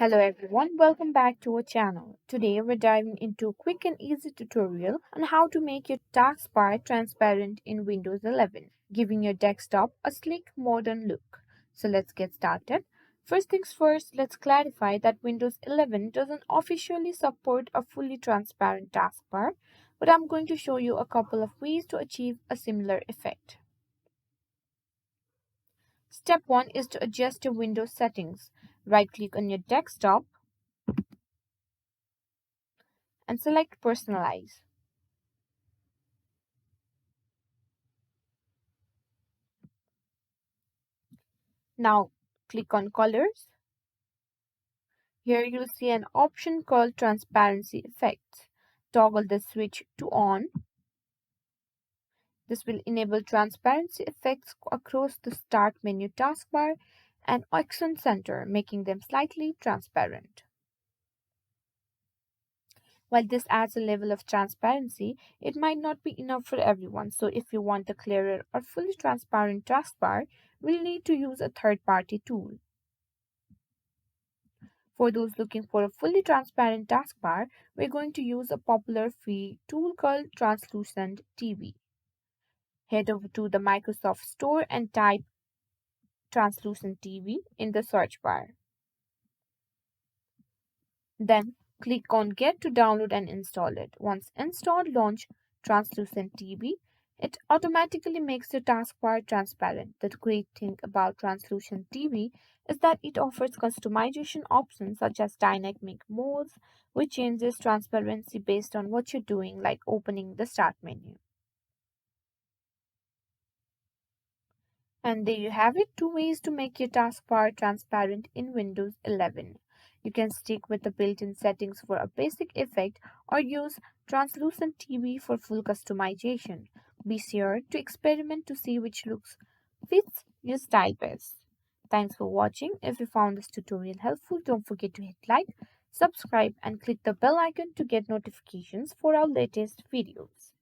Hello everyone, welcome back to our channel. Today we're diving into a quick and easy tutorial on how to make your taskbar transparent in Windows 11, giving your desktop a sleek modern look. So let's get started. First things first, let's clarify that Windows 11 doesn't officially support a fully transparent taskbar, but I'm going to show you a couple of ways to achieve a similar effect. Step 1 is to adjust your Windows settings. Right-click on your desktop and select Personalize. Now click on Colors. Here you'll see an option called Transparency Effects. Toggle the switch to on. This will enable transparency effects across the Start menu taskbar and Accent Center, making them slightly transparent. While this adds a level of transparency, it might not be enough for everyone. So if you want a clearer or fully transparent taskbar, we'll need to use a third-party tool. For those looking for a fully transparent taskbar, we're going to use a popular free tool called Translucent TV. Head over to the Microsoft Store and type Translucent TV in the search bar. Then click on Get to download and install it. Once installed, launch Translucent TV. It automatically makes your taskbar transparent. The great thing about Translucent TV is that it offers customization options such as dynamic modes, which changes transparency based on what you're doing, like opening the Start menu. And there you have it, two ways to make your taskbar transparent in Windows 11. You can stick with the built-in settings for a basic effect or use translucent TV for full customization. Be sure to experiment to see which looks fits your style best. Thanks for watching. If you found this tutorial helpful, don't forget to hit like, subscribe and click the bell icon to get notifications for our latest videos.